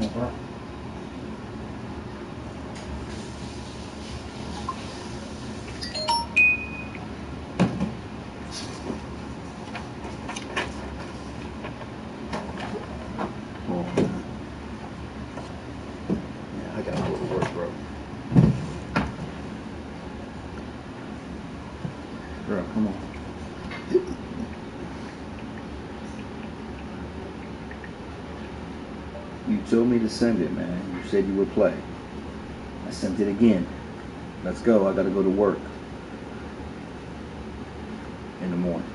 on, bro. I gotta go to work, bro. Bro, come on. You told me to send it, man. You said you would play. I sent it again. Let's go. I gotta go to work in the morning.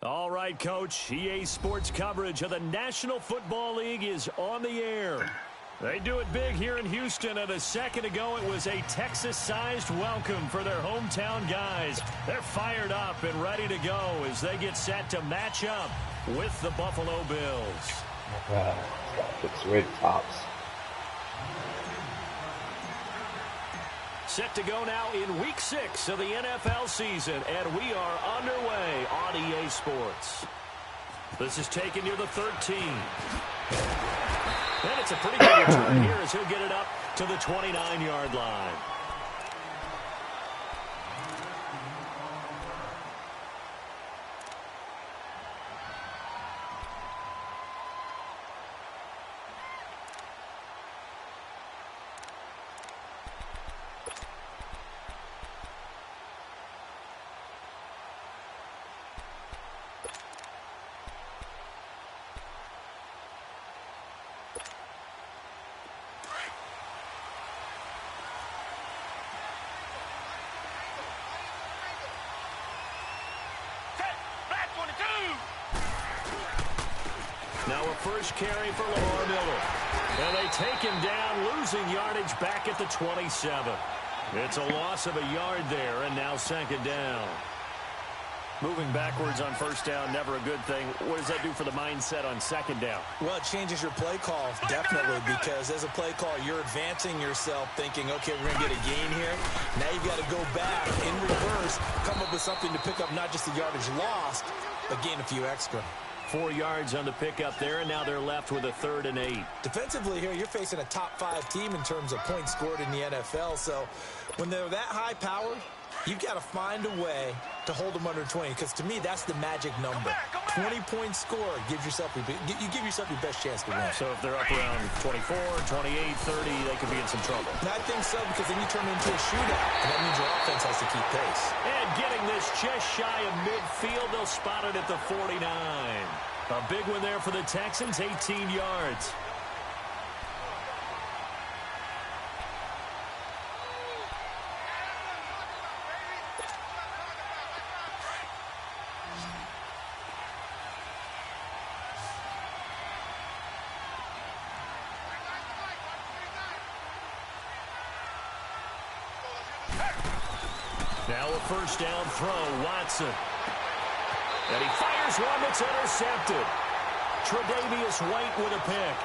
All right, Coach. EA Sports coverage of the National Football League is on the air. They do it big here in Houston, and a second ago it was a Texas-sized welcome for their hometown guys. They're fired up and ready to go as they get set to match up with the Buffalo Bills. Looks red tops. Set to go now in Week 6 of the NFL season, and we are underway on EA Sports. This is taken near the 13. And it's a pretty good return here as he'll get it up to the 29-yard line. first carry for Lamar Miller. And they take him down, losing yardage back at the 27. It's a loss of a yard there, and now second down. Moving backwards on first down, never a good thing. What does that do for the mindset on second down? Well, it changes your play call, definitely, because as a play call, you're advancing yourself thinking, okay, we're going to get a gain here. Now you've got to go back in reverse, come up with something to pick up not just the yardage lost, but gain a few extra. 4 yards on the pickup there, and now they're left with a 3rd and 8. Defensively here, you're facing a top-5 team in terms of points scored in the NFL, so when they're that high-powered, you've got to find a way to hold them under 20, because to me, that's the magic number. 20-point score gives yourself you give yourself your best chance to win. So if they're up around 24, 28, 30, they could be in some trouble. And I think so, because then you turn it into a shootout, and that means your offense has to keep pace. And getting this just shy of midfield, they'll spot it at the 49. A big one there for the Texans, 18 yards. Now a first down throw, Watson. And he fires one that's intercepted. Tre'Davious White with a pick.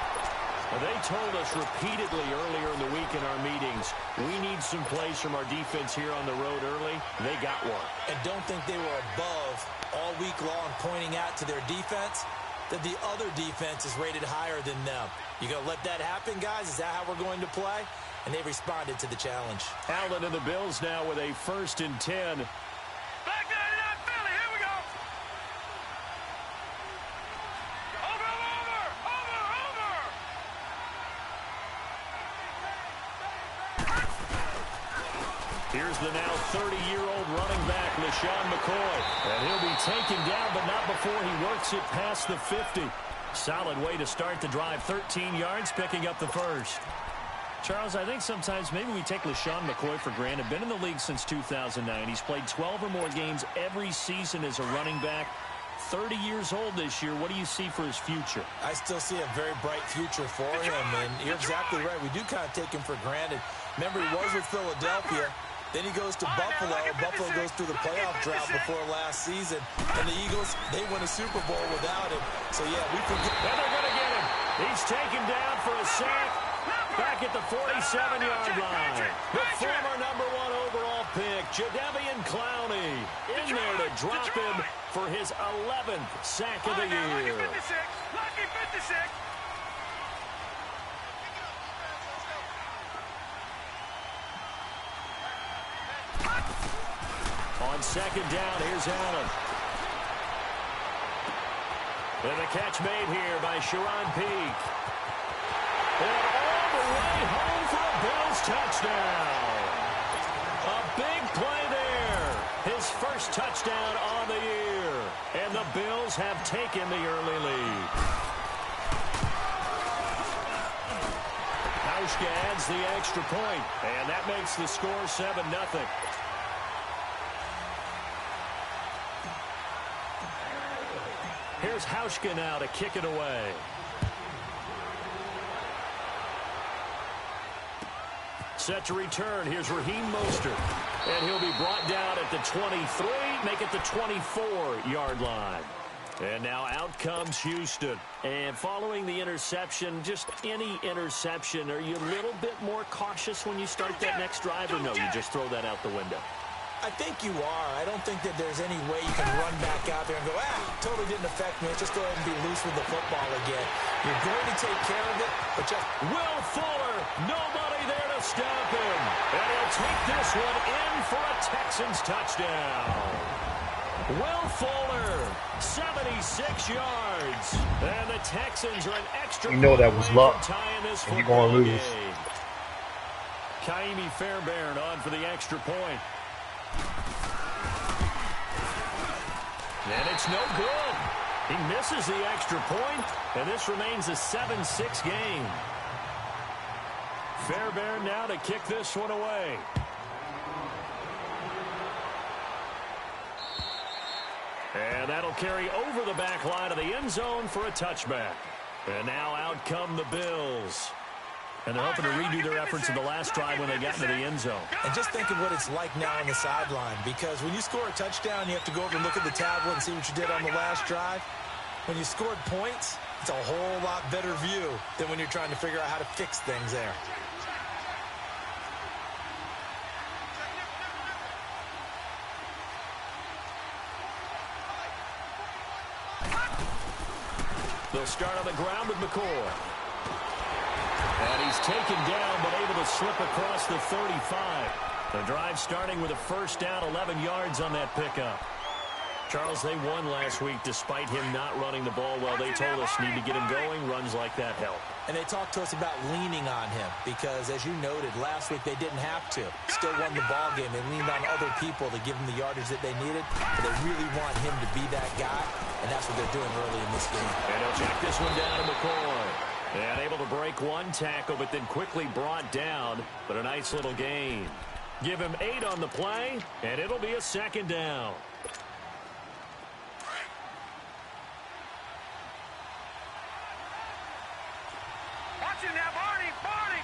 They told us repeatedly earlier in the week in our meetings, we need some plays from our defense here on the road early. They got one. And don't think they were above all week long pointing out to their defense that the other defense is rated higher than them. You going to let that happen, guys? Is that how we're going to play? And they responded to the challenge. Allen and the Bills now with a 1st and 10. Back there, not Philly. Here we go. Over. Here's the now 30-year-old running back, LaShawn McCoy. And he'll be taken down, but not before he works it past the 50. Solid way to start the drive. 13 yards, picking up the first. Charles, I think sometimes maybe we take LaShawn McCoy for granted. Been in the league since 2009. He's played 12 or more games every season as a running back. 30 years old this year. What do you see for his future? I still see a very bright future for him, and you're exactly right. We do kind of take him for granted. Remember, he was with Philadelphia. Then he goes to Buffalo. Buffalo goes through the playoff drought before last season. And the Eagles, they win a Super Bowl without him. So, yeah, we forget. And they're going to get him. He's taken down for a sack. Back at the 47-yard line. The former #1 overall pick, Jadeveon Clowney, in there to drop him for his 11th sack of the year. Lucky 56. On second down, here's Allen. And the catch made here by Sharon Peake. And all the way home for a Bills touchdown. A big play there. His first touchdown on the year. And the Bills have taken the early lead. Hauschka adds the extra point. And that makes the score 7-0. Here's Hauschka now to kick it away. Set to return. Here's Raheem Mostert. And he'll be brought down at the 23, make it the 24-yard line. And now out comes Houston. And following the interception, just any interception, are you a little bit more cautious when you start that next drive, or no, you just throw that out the window? I think you are. I don't think that there's any way you can run back out there and go, totally didn't affect me. Just go ahead and be loose with the football again. You're going to take care of it, but just... Will Fuller, nobody there to stop him. And he'll take this one in for a Texans touchdown. Will Fuller, 76 yards. And the Texans are an extra... You know that was luck, and you're going to lose. Kaimi Fairbairn on for the extra point. And it's no good. He misses the extra point, and this remains a 7-6 game. Fairbairn now to kick this one away. And that'll carry over the back line of the end zone for a touchback. And now out come the Bills. And they're hoping to redo their efforts in the last drive when they got into the end zone. And just think of what it's like now on the sideline, because when you score a touchdown, you have to go over and look at the tablet and see what you did on the last drive. When you scored points, it's a whole lot better view than when you're trying to figure out how to fix things there. They'll start on the ground with McCoy. And he's taken down, but able to slip across the 35. The drive starting with a first down, 11 yards on that pickup. Charles, they won last week despite him not running the ball well. They told us need to get him going. Runs like that help. And they talked to us about leaning on him because, as you noted, last week they didn't have to. Still won the ball game. They leaned on other people to give them the yardage that they needed. But they really want him to be that guy, and that's what they're doing early in this game. And he'll check this one down to McCoy. And able to break one tackle, but then quickly brought down. But a nice little gain. Give him 8 on the play, and it'll be a second down. Watch it now, Barney! Barney!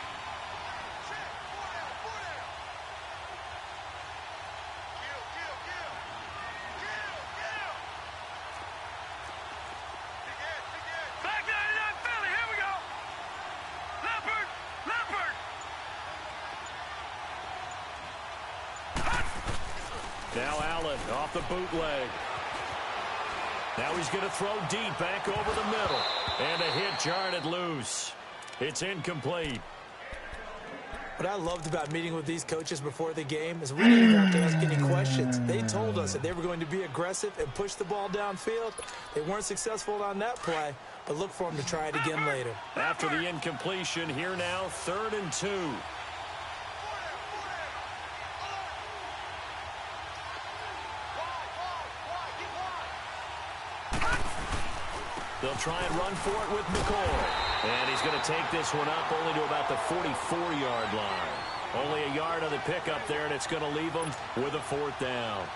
Back 99 Philly, here we go! Leopard! Leopard! Now Allen off the bootleg. Now he's going to throw deep back over the middle. And a hit jarred it loose. It's incomplete. What I loved about meeting with these coaches before the game is we didn't even have to ask any questions. They told us that they were going to be aggressive and push the ball downfield. They weren't successful on that play, but look for them to try it again later. After the incompletion, here now, 3rd and 2. They'll try and run for it with McCoy. And he's going to take this one up only to about the 44-yard line. Only a yard on the pickup there, and it's going to leave them with a 4th down.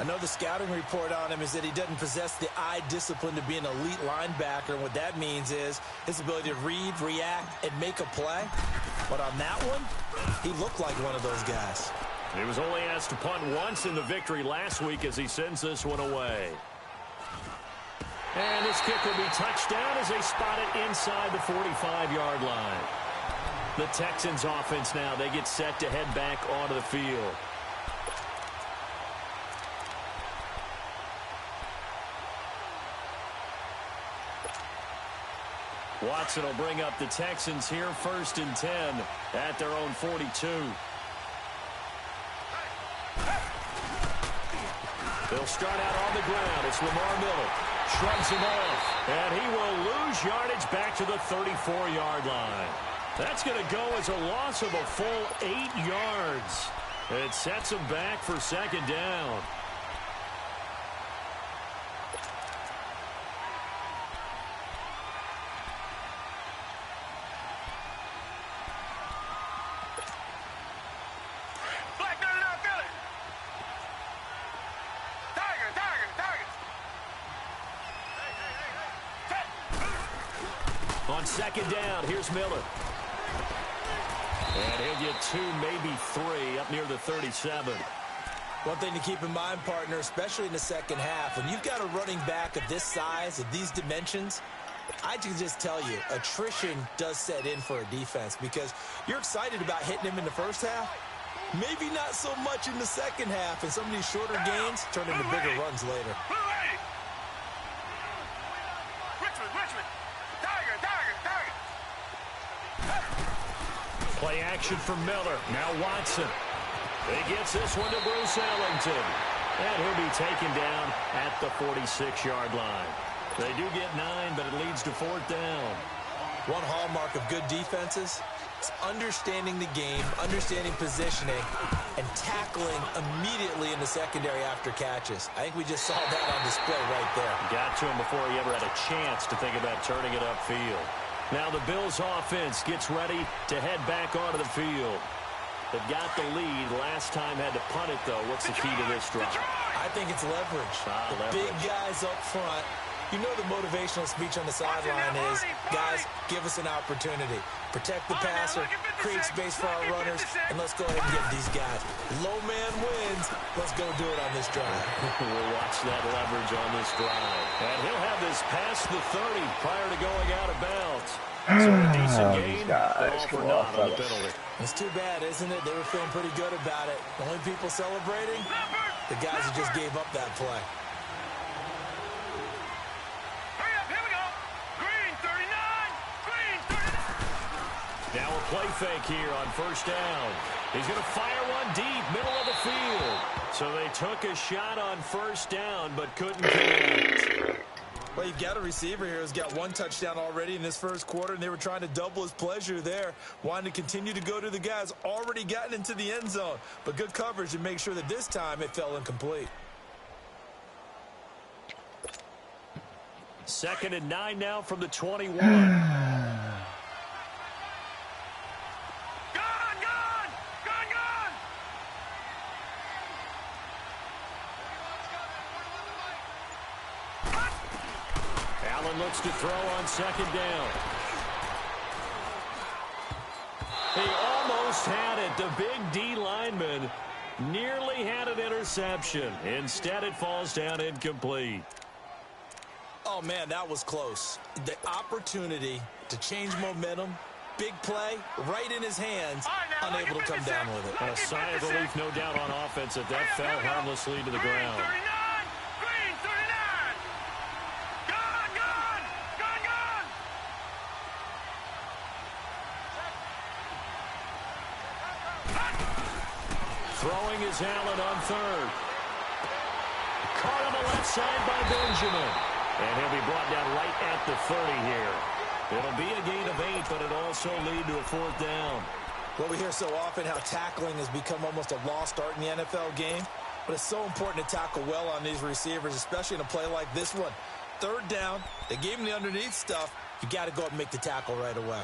I know the scouting report on him is that he doesn't possess the eye discipline to be an elite linebacker. And what that means is his ability to read, react, and make a play. But on that one, he looked like one of those guys. He was only asked to punt once in the victory last week as he sends this one away. And this kick will be touched down as they spot it inside the 45-yard line. The Texans offense now, they get set to head back onto the field. Watson will bring up the Texans here, 1st and 10 at their own 42. They'll start out on the ground. It's Lamar Miller. Shrugs him off, and he will lose yardage back to the 34-yard line. That's going to go as a loss of a full 8 yards. It sets him back for 2nd down. Black 99 Philly! Tiger, Tiger, Tiger! On 2nd down, here's Miller. And he'll get 2, maybe 3, up near the 37. One thing to keep in mind, partner, especially in the second half, when you've got a running back of this size, of these dimensions, I can just tell you, attrition does set in for a defense because you're excited about hitting him in the first half. Maybe not so much in the second half, and some of these shorter gains turn into bigger runs later. Blue 80! Richmond, Richmond! Tiger, Tiger, Tiger! Play action for Miller. Now Watson. He gets this one to Bruce Ellington. And he'll be taken down at the 46-yard line. They do get 9, but it leads to 4th down. One hallmark of good defenses is understanding the game, understanding positioning, and tackling immediately in the secondary after catches. I think we just saw that on display right there. Got to him before he ever had a chance to think about turning it upfield. Now the Bills offense gets ready to head back onto the field. They've got the lead. Last time had to punt it, though. What's the key to this drive? I think it's leverage. The big guys up front You know the motivational speech on the sideline is, guys, give us an opportunity. Protect the passer, create space for our runners, and let's go ahead and get these guys. Low man wins. Let's go do it on this drive. We'll watch that leverage on this drive. And he'll have this past the 30 prior to going out of bounds. So a decent gain, but all for naught on the penalty. It's too bad, isn't it? They were feeling pretty good about it. The only people celebrating, the guys who just gave up that play. Now a play fake here on first down. He's going to fire one deep, middle of the field. So they took a shot on first down, but couldn't connect. Well, you've got a receiver here who's got one touchdown already in this first quarter, and they were trying to double his pleasure there, wanting to continue to go to the guys already gotten into the end zone. But good coverage to make sure that this time it fell incomplete. 2nd and 9 now from the 21. Looks to throw on 2nd down. He almost had it. The big D lineman nearly had an interception. Instead, it falls down incomplete. Oh, man, that was close. The opportunity to change momentum, big play, right in his hands, unable to come down with it. A sigh of relief, no doubt, on offense that fell harmlessly to the ground. Throwing is Allen on 3rd. Caught on the left side by Benjamin. And he'll be brought down right at the 30 here. It'll be a gain of 8, but it'll also lead to a 4th down. Well, we hear so often how tackling has become almost a lost art in the NFL game. But it's so important to tackle well on these receivers, especially in a play like this one. 3rd down, they gave him the underneath stuff. You got to go up and make the tackle right away.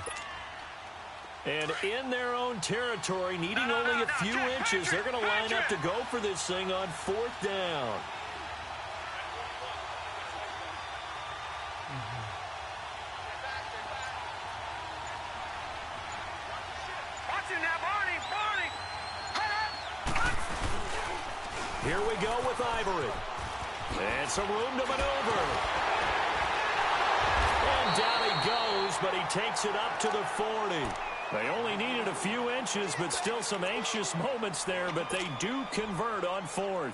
And in their own territory, needing only a few inches, they're going to line up to go for this thing on 4th down. Here we go with Ivory. And some room to maneuver. And down he goes, but he takes it up to the 40. They only needed a few inches, but still some anxious moments there, but they do convert on 4th.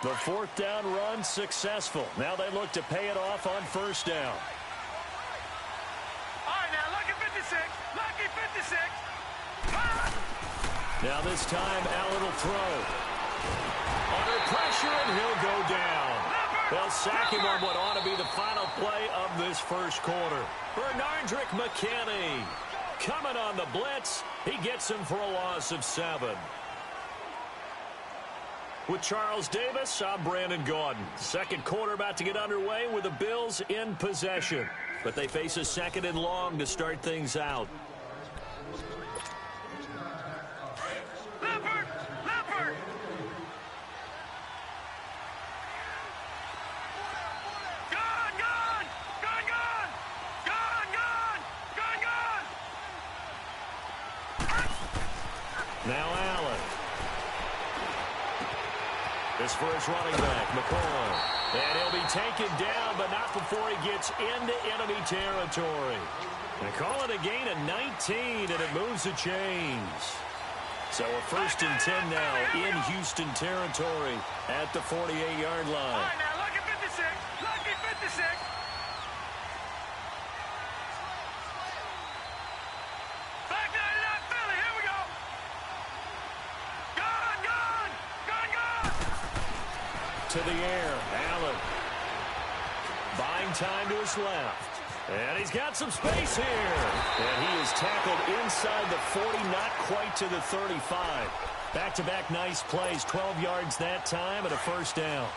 The 4th down run successful. Now they look to pay it off on 1st down. All right, now, lucky 56. Lucky 56. Now this time, Allen will throw. Under pressure, and he'll go down. They'll sack him on what ought to be the final play of this first quarter. Bernardrick McKinney coming on the blitz. He gets him for a loss of 7. With Charles Davis, I'm Brandon Gaudin. Second quarter about to get underway with the Bills in possession. But they face a 2nd and long to start things out. Now Allen. This for his running back, McCoy. And he'll be taken down, but not before he gets into enemy territory. They call it a gain of 19, and it moves the chains. So a 1st and 10 now in Houston territory at the 48-yard line. All right, now, lucky 56. Lucky 56. To the air, Allen. Buying time to his left. And he's got some space here. And he is tackled inside the 40, not quite to the 35. Back-to-back nice plays, 12 yards that time and a 1st down.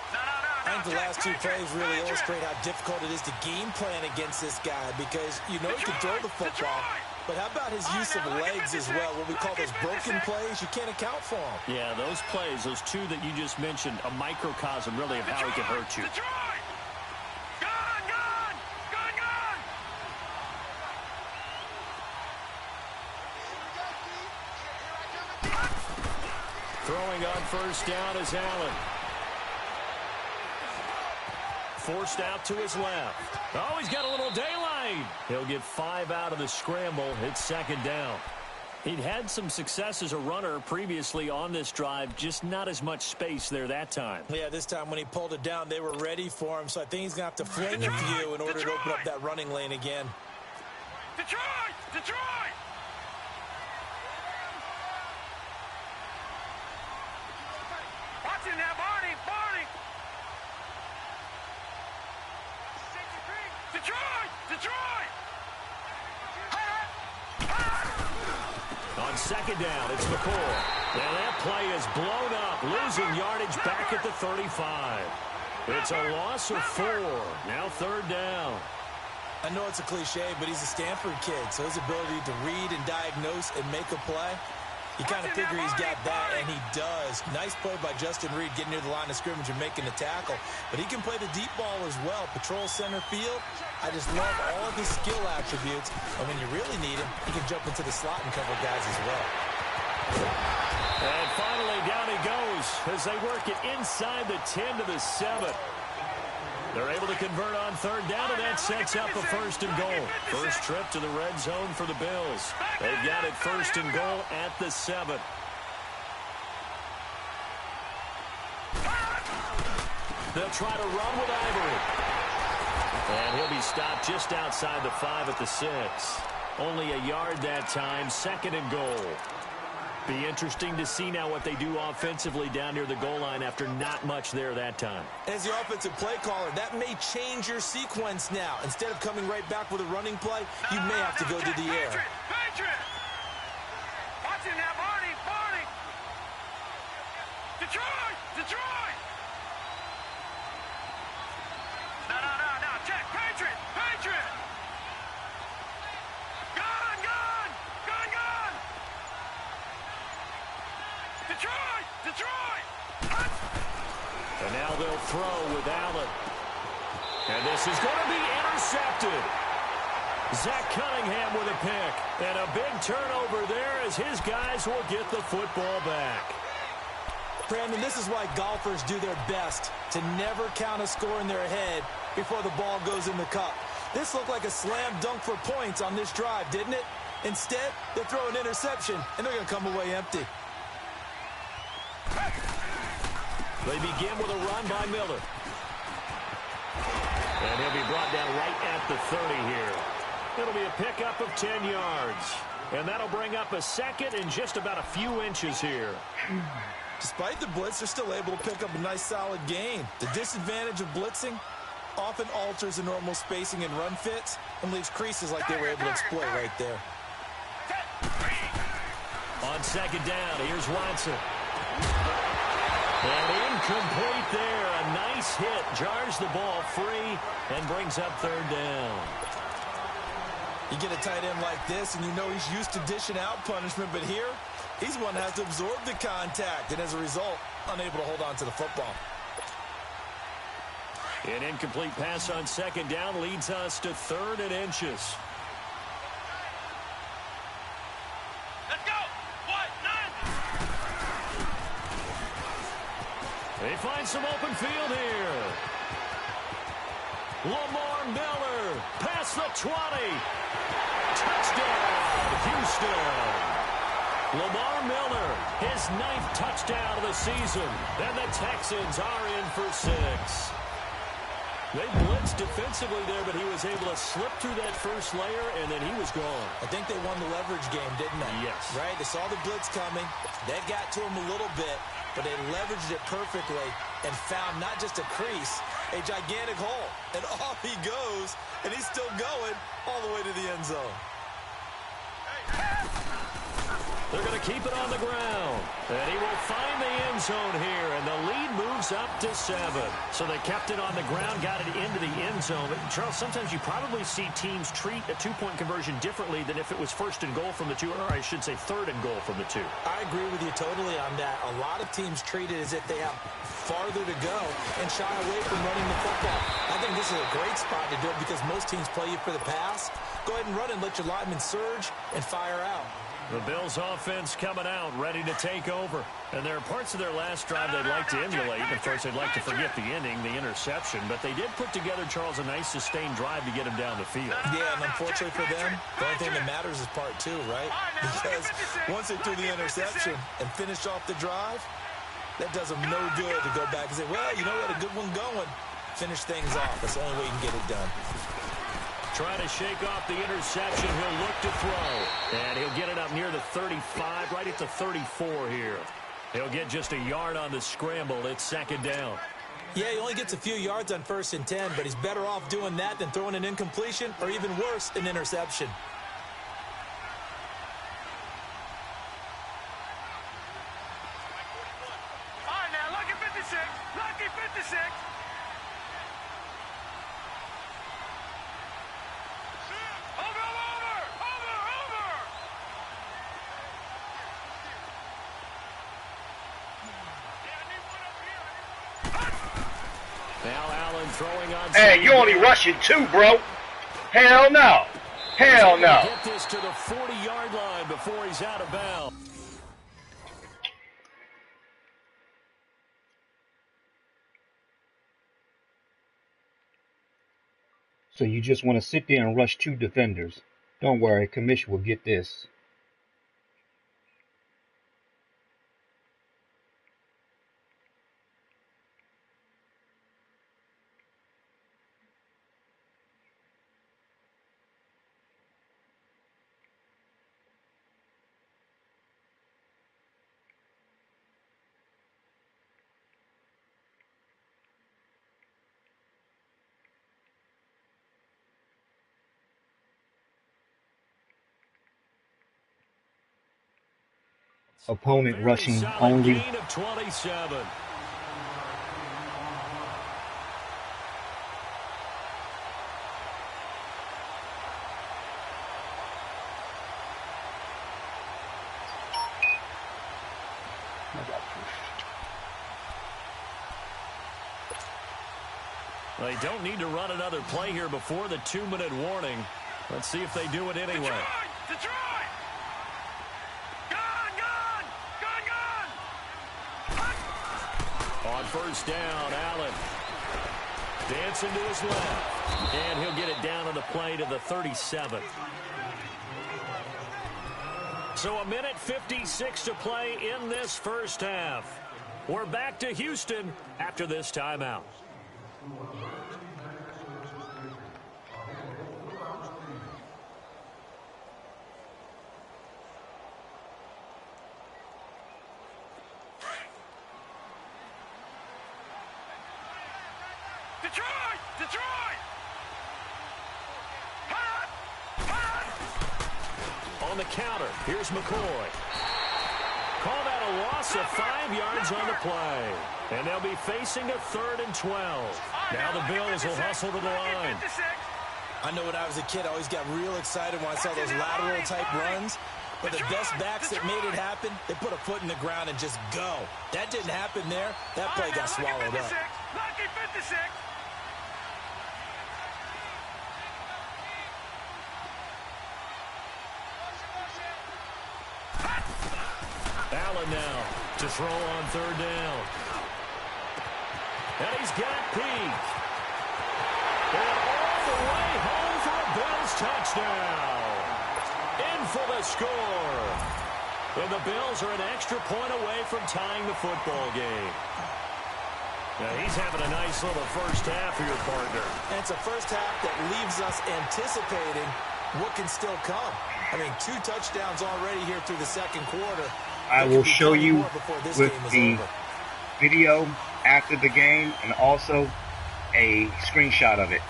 I think the last 2 plays really illustrate how difficult it is to game plan against this guy because you know he can throw the football, But how about his use of legs as well? What we call those broken plays, you can't account for them. Yeah, those plays, those two that you just mentioned, a microcosm really of how he can hurt you. Throwing on first down is Allen. Forced out to his left. Oh, he's got a little daylight. He'll get 5 out of the scramble. It's second down. He'd had some success as a runner previously on this drive, just not as much space there that time. Yeah, this time when he pulled it down, they were ready for him, so I think he's going to have to fling a few in order to open up that running lane again. Detroit! Detroit! Watch it now, Barney! Barney! Detroit! Detroit! On second down, it's McCoy. And that play is blown up, losing yardage back at the 35. It's a loss of 4. Now third down. I know it's a cliche, but he's a Stanford kid, so his ability to read and diagnose and make a play, you kind of figure he's got that, and he does. Nice play by Justin Reed getting near the line of scrimmage and making the tackle. But he can play the deep ball as well. Patrol center field. I just love all of his skill attributes. And when you really need him, he can jump into the slot and cover guys as well. And finally, down he goes as they work it inside the 10 to the 7. They're able to convert on third down, and that sets up a first and goal. First trip to the red zone for the Bills. They've got it first and goal at the 7. They'll try to run with Ivory. And he'll be stopped just outside the 5 at the 6. Only a yard that time, second and goal. Be interesting to see now what they do offensively down near the goal line after not much there that time. As the offensive play caller, that may change your sequence now. Instead of coming right back with a running play, you may have to go to the air. Patriot! Watch it now, Barney! Barney! Detroit! Detroit! No, check! Patriot! Patriot! Gun! Gun! Gun! Gun! Detroit! Detroit! And now they'll throw with Allen. And this is going to be intercepted. Zach Cunningham with a pick. And a big turnover there as his guys will get the football back. Brandon, this is why golfers do their best to never count a score in their head before the ball goes in the cup. This looked like a slam dunk for points on this drive, didn't it? Instead, they throw an interception, and they're going to come away empty. They begin with a run by Miller. And he'll be brought down right at the 30 here. It'll be a pickup of 10 yards. And that'll bring up a second and just about a few inches here. Despite the blitz, they're still able to pick up a nice solid gain. The disadvantage of blitzing often alters the normal spacing and run fits and leaves creases like they were able to exploit right there. On second down, here's Watson. And incomplete there. A nice hit. Jars the ball free and brings up third down. You get a tight end like this, and you know he's used to dishing out punishment, but here, he's one that has to absorb the contact, and as a result, unable to hold on to the football. An incomplete pass on second down leads us to third and inches. Let's go! What? None! They find some open field here. Lamar Miller past the 20. Touchdown, Houston. Lamar Miller, his 9th touchdown of the season. And the Texans are in for 6. They blitzed defensively there, but he was able to slip through that first layer, and then he was gone. I think they won the leverage game, didn't they? Yes. Right? They saw the blitz coming. That got to him a little bit, but they leveraged it perfectly and found not just a crease, a gigantic hole. And off he goes, and he's still going all the way to the end zone. They're going to keep it on the ground. And he will find the end zone here, and the lead moves up to 7. So they kept it on the ground, got it into the end zone. But, Charles, sometimes you probably see teams treat a two-point conversion differently than if it was first and goal from the 2, or I should say third and goal from the 2. I agree with you totally on that. A lot of teams treat it as if they have farther to go and shy away from running the football. I think this is a great spot to do it because most teams play you for the pass. Go ahead and run and let your linemen surge and fire out. The Bills' offense coming out, ready to take over. And there are parts of their last drive they'd like to emulate. Of course, they'd like to forget the ending, the interception. But they did put together, Charles, a nice sustained drive to get him down the field. Yeah, and unfortunately for them, the only thing that matters is part 2, right? Because once they threw the interception and finished off the drive, that does them no good to go back and say, well, you know, we had a good one going. Finish things off. That's the only way you can get it done. Trying to shake off the interception. He'll look to throw. And he'll get it up near the 35, right at the 34 here. He'll get just a yard on the scramble. It's second down. Yeah, he only gets a few yards on 1st and 10, but he's better off doing that than throwing an incompletion or even worse, an interception. All right, now, lucky 56. Lucky 56. Now Allen throwing on. Hey, you only rushing 2, bro. Hell no. Hell no. Get this to the 40-yard line before he's out of bounds. So you just want to sit there and rush 2 defenders. Don't worry, Commission will get this. Opponent rushing only. Gain of 27. They don't need to run another play here before the 2-minute warning. Let's see if they do it anyway. Detroit! On first down, Allen dancing to his left, and he'll get it down on the play to the 37. So a minute 56 to play in this first half. We're back to Houston after this timeout. Detroit! Detroit! On the counter, here's McCoy. Call that a loss of 5 yards on the play. And they'll be facing a 3rd and 12. Now the Bills will hustle to the line. I know when I was a kid, I always got real excited when I saw those lateral-type runs. But the best backs that made it happen, they put a foot in the ground and just go. That didn't happen there. That play got swallowed up. Lucky 56. Allen now to throw on 3rd down. And he's got Peak. And all the way home for a Bills touchdown. In for the score. And the Bills are an extra point away from tying the football game. Now he's having a nice little first half for your partner. And it's a first half that leaves us anticipating what can still come. I mean, 2 touchdowns already here through the second quarter. I will show you with the video after the game and also a screenshot of it.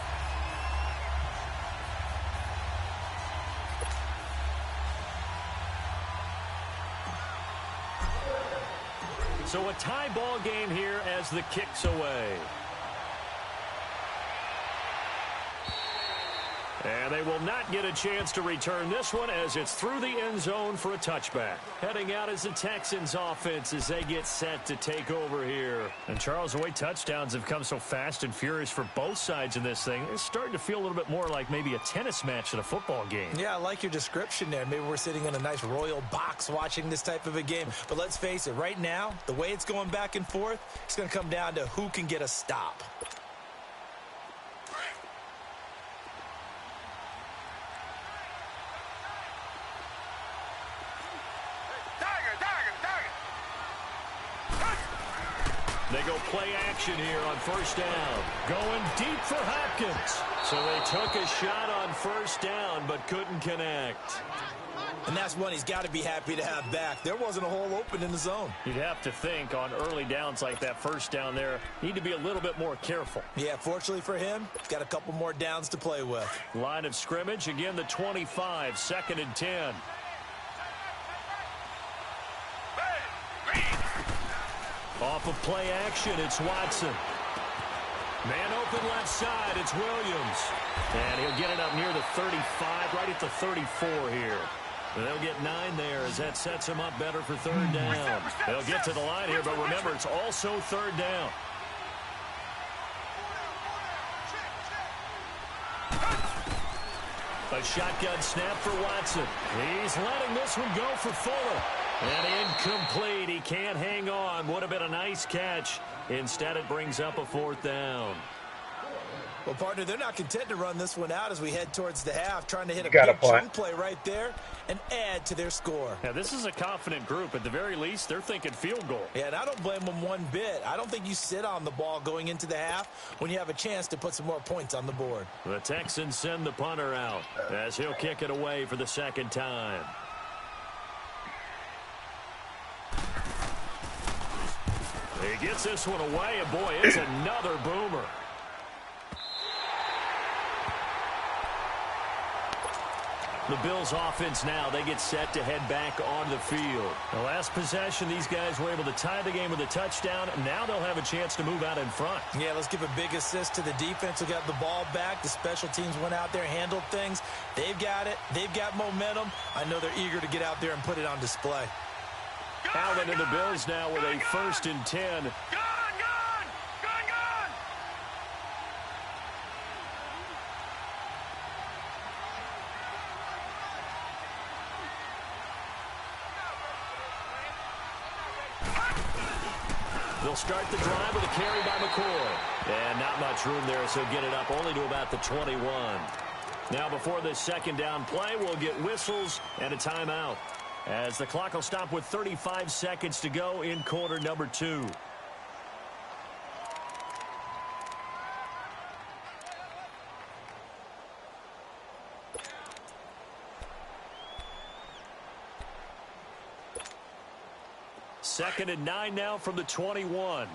So a tie ball game here as the kick's away. And they will not get a chance to return this one as it's through the end zone for a touchback. Heading out is the Texans offense as they get set to take over here. And Charles, the way touchdowns have come so fast and furious for both sides in this thing, it's starting to feel a little bit more like maybe a tennis match in a football game. Yeah, I like your description there. Maybe we're sitting in a nice royal box watching this type of a game. But let's face it, right now, the way it's going back and forth, it's going to come down to who can get a stop. They go play action here on first down. Going deep for Hopkins. So they took a shot on first down but couldn't connect. And that's one he's got to be happy to have back. There wasn't a hole open in the zone. You'd have to think on early downs like that first down there, need to be a little bit more careful. Yeah, fortunately for him, he's got a couple more downs to play with. Line of scrimmage, again the 25, 2nd and 10. Off of play action, it's Watson. Man open left side, it's Williams. And he'll get it up near the 35, right at the 34 here. And they'll get 9 there as that sets him up better for 3rd down. They'll get to the line here, but remember, it's also 3rd down. A shotgun snap for Watson. He's letting this one go for Fuller. And incomplete. He can't hang on. Would have been a nice catch. Instead, it brings up a 4th down. Well, partner, they're not content to run this one out as we head towards the half, trying to hit a got big a point. chunk play right there and add to their score. Now, this is a confident group. At the very least, they're thinking field goal. Yeah, and I don't blame them one bit. I don't think you sit on the ball going into the half when you have a chance to put some more points on the board. The Texans send the punter out as he'll kick it away for the 2nd time. He gets this one away, and boy, it's another boomer. The Bills offense now, they get set to head back on the field. The last possession, these guys were able to tie the game with a touchdown. Now they'll have a chance to move out in front. Yeah, let's give a big assist to the defense who got the ball back. The special teams went out there, handled things. They've got it. They've got momentum. I know they're eager to get out there and put it on display. Allen and the Bills now with a 1st and 10. They'll start the drive with a carry by McCoy. And not much room there, so get it up only to about the 21. Now before this 2nd down play, we'll get whistles and a timeout, as the clock will stop with 35 seconds to go in quarter number 2. Second and 9 now from the 21.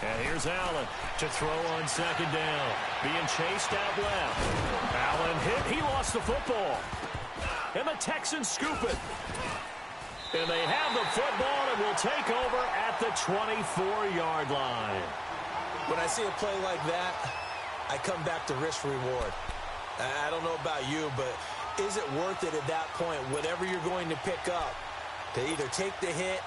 And here's Allen to throw on 2nd down. Being chased out left. Allen hit. He lost the football. And the Texans scoop it. And they have the football and will take over at the 24-yard line. When I see a play like that, I come back to risk-reward. I don't know about you, but is it worth it at that point, whatever you're going to pick up, to either take the hit,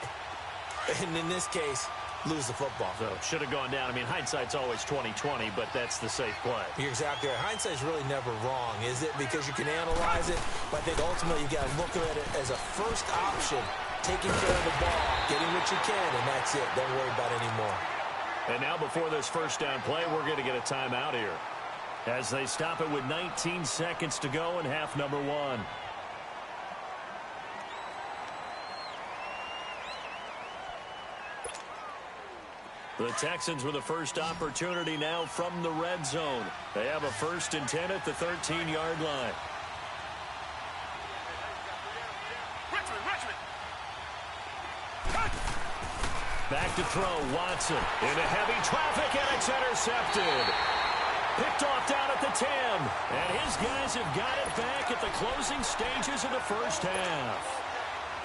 and in this case, lose the football? So, should have gone down. I mean, hindsight's always 20/20, but that's the safe play. You're exactly right. Hindsight's really never wrong, is it? Because you can analyze it, but I think ultimately you got to look at it as a first option, taking care of the ball, getting what you can, and that's it. Don't worry about it anymore. And now before this 1st down play, we're going to get a timeout here, as they stop it with 19 seconds to go in half number 1. The Texans with the first opportunity now from the red zone. They have a 1st and 10 at the 13-yard line. Back to throw, Watson into heavy traffic, and it's intercepted. Picked off down at the 10. And his guys have got it back at the closing stages of the first half.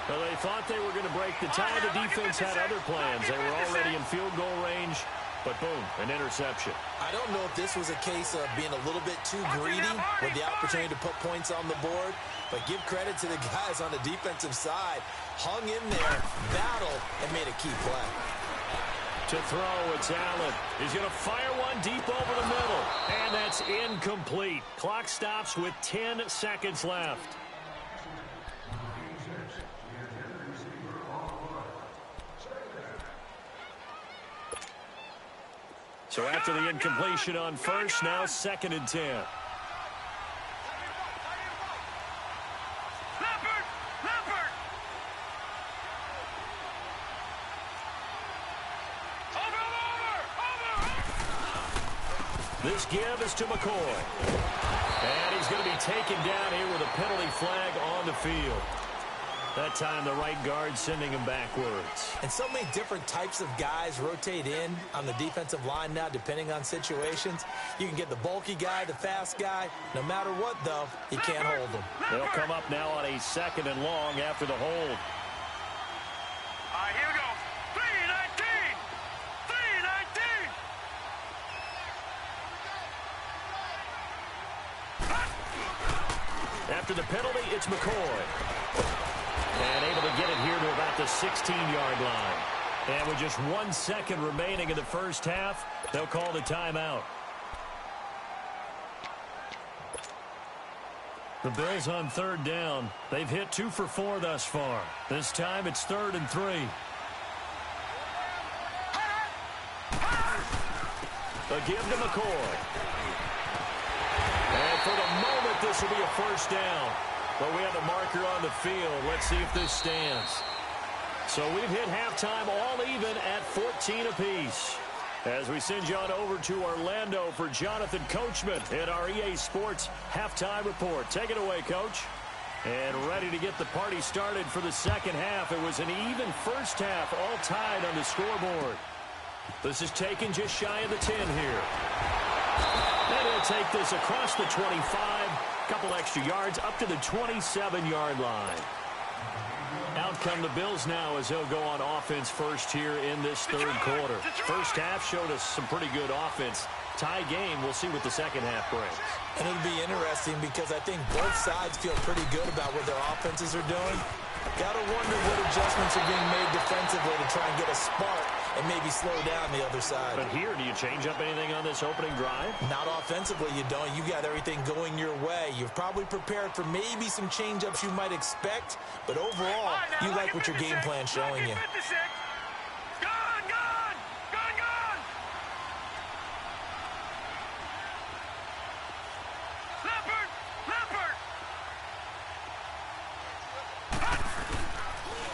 Well, they thought they were going to break the tie. The defense had other plans. They were already in field goal range. But boom, an interception. I don't know if this was a case of being a little bit too greedy with the opportunity to put points on the board. But give credit to the guys on the defensive side. Hung in there, battled, and made a key play. To throw, it's Allen. He's going to fire one deep over the middle. And that's incomplete. Clock stops with 10 seconds left. So after the incompletion on first, now 2nd and 10. This give is to McCoy. And he's going to be taken down here with a penalty flag on the field. That time the right guard sending him backwards. And so many different types of guys rotate in on the defensive line now depending on situations. You can get the bulky guy, the fast guy. No matter what, though, you can't hold them. They'll come up now on a 2nd and long after the hold. All right, here we go. 3-19. 3-19. After the penalty, it's McCoy. And able to get it here to about the 16-yard line. And with just 1 second remaining in the first half, they'll call the timeout. The Bills on 3rd down. They've hit 2 for 4 thus far. This time it's 3rd and 3. A give to McCoy. And for the moment, this will be a first down. But we have a marker on the field. Let's see if this stands. So we've hit halftime all even at 14 apiece. As we send you on over to Orlando for Jonathan Coachman in our EA Sports halftime report. Take it away, Coach. And ready to get the party started for the second half. It was an even first half, all tied on the scoreboard. This is taken just shy of the 10 here. And he'll take this across the 25. Couple extra yards up to the 27-yard line. Out come the Bills now as they'll go on offense first here in this 3rd quarter. First half showed us some pretty good offense. Tie game, we'll see what the second half brings. And it'll be interesting because I think both sides feel pretty good about what their offenses are doing. Gotta wonder what adjustments are being made defensively to try and get a spark and maybe slow down the other side. But here, do you change up anything on this opening drive? Not offensively, you don't. You got everything going your way. You've probably prepared for maybe some change-ups you might expect, but overall, you like what your game plan's showing you.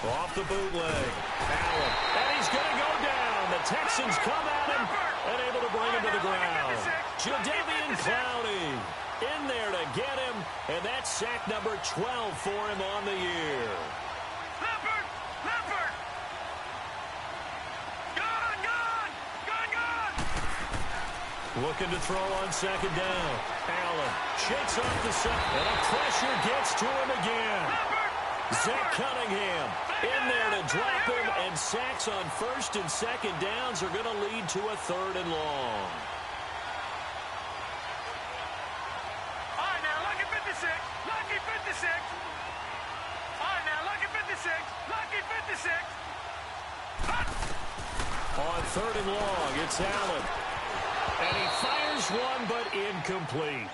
Off the bootleg. Allen. And he's going to go down. The Texans come at him and able to bring him to the ground. Jadeveon Clowney in there to get him. And that's sack number 12 for him on the year. Looking to throw on 2nd down. Allen shakes off the sack. And a pressure gets to him again. Zach Cunningham in there to drop him, and sacks on 1st and 2nd downs are going to lead to a 3rd and long. All right, now, lucky 56. Lucky 56. All right, now, lucky 56. Lucky 56. On 3rd and long, it's Allen. And he fires one, but incomplete.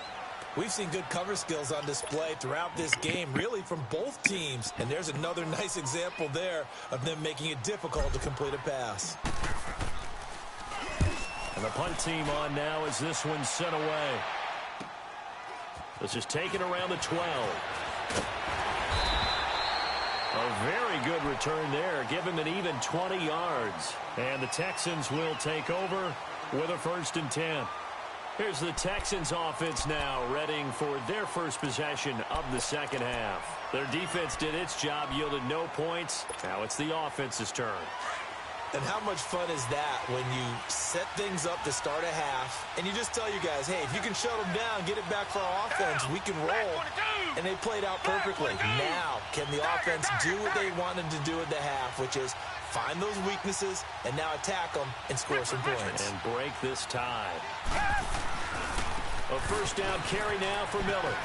We've seen good cover skills on display throughout this game, really from both teams. And there's another nice example there of them making it difficult to complete a pass. And the punt team on now as this one's sent away. This is taken around the 12. A very good return there. Give him an even 20 yards. And the Texans will take over with a 1st and 10. Here's the Texans offense now, readying for their first possession of the second half. Their defense did its job, yielded no points. Now it's the offense's turn. And how much fun is that when you set things up to start a half, and you just tell you guys, hey, if you can shut them down, get it back for our offense, we can roll. And they played out perfectly. Now, can the offense do what they wanted to do at the half, which is find those weaknesses and now attack them and score some points. And break this tie. A first down carry now for Miller.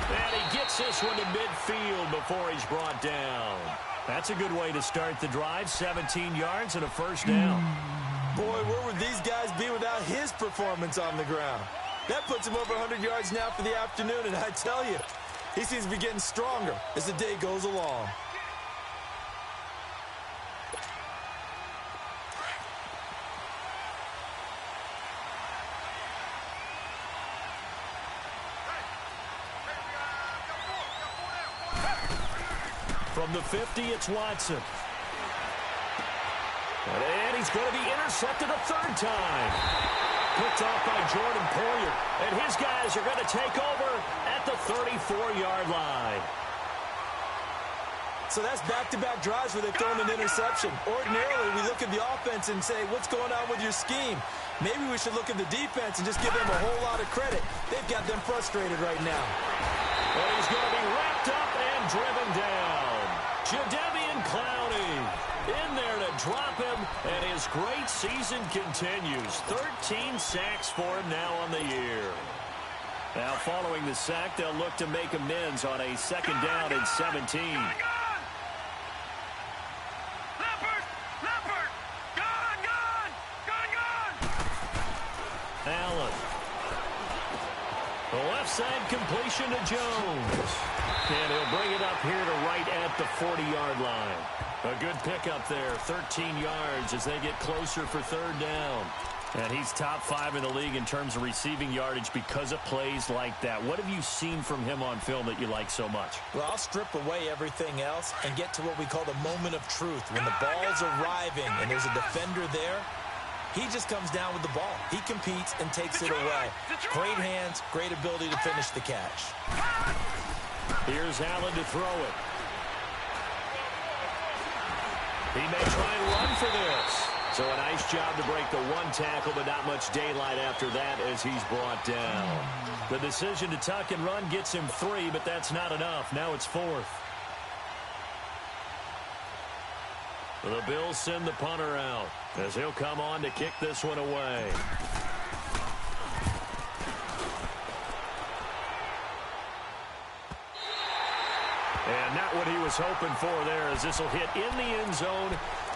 And he gets this one to midfield before he's brought down. That's a good way to start the drive. 17 yards and a first down. Boy, where would these guys be without his performance on the ground? That puts him over 100 yards now for the afternoon, and I tell you, he seems to be getting stronger as the day goes along. From the 50, it's Watson. And he's going to be intercepted a third time. Picked off by Jordan Poyer. And his guys are going to take over at the 34-yard line. So that's back-to-back drives where they've thrown an interception. Ordinarily, we look at the offense and say, what's going on with your scheme? Maybe we should look at the defense and just give them a whole lot of credit. They've got them frustrated right now. And he's going to be wrapped up and driven down. Jadeveon Clowney in there to drop him, and his great season continues. 13 sacks for him now on the year. Now, following the sack, they'll look to make amends on a second down and 17. Allen. The left side completion to Jones. And he'll bring it up here to right at the 40-yard line. A good pickup there, 13 yards as they get closer for third down. And he's top 5 in the league in terms of receiving yardage because of plays like that. What have you seen from him on film that you like so much? Well, I'll strip away everything else and get to what we call the moment of truth. When the ball's arriving and there's a defender there, he just comes down with the ball. He competes and takes it away. Great hands, great ability to finish the catch. Here's Allen to throw it. He may try and run for this. So a nice job to break the one tackle, but not much daylight after that as he's brought down. The decision to tuck and run gets him 3, but that's not enough. Now it's 4th. The Bills send the punter out as he'll come on to kick this one away. And not what he was hoping for there, as this will hit in the end zone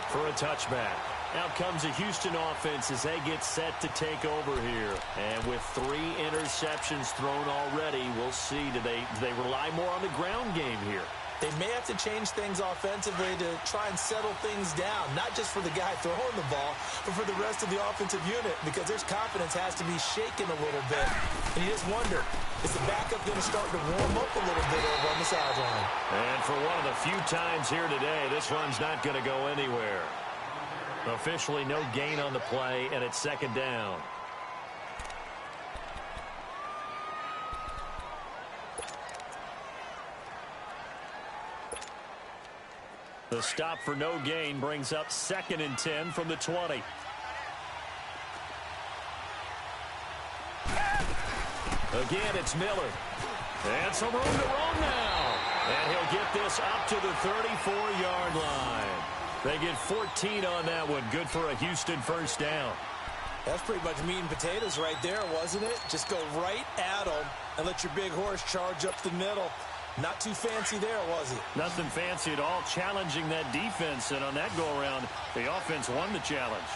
for a touchback. Out comes the Houston offense as they get set to take over here. And with 3 interceptions thrown already, we'll see. Do they rely more on the ground game here? They may have to change things offensively to try and settle things down, not just for the guy throwing the ball, but for the rest of the offensive unit, because their confidence has to be shaken a little bit. And you just wonder, is the backup going to start to warm up a little bit over on the sideline? And for one of the few times here today, this one's not going to go anywhere. Officially no gain on the play, and it's second down. The stop for no gain brings up 2nd and 10 from the 20. Again, it's Miller. And some room to roam now. And he'll get this up to the 34-yard line. They get 14 on that one. Good for a Houston first down. That's pretty much meat and potatoes right there, wasn't it? Just go right at them and let your big horse charge up the middle. Not too fancy there, was it? Nothing fancy at all, challenging that defense. And on that go-around, the offense won the challenge.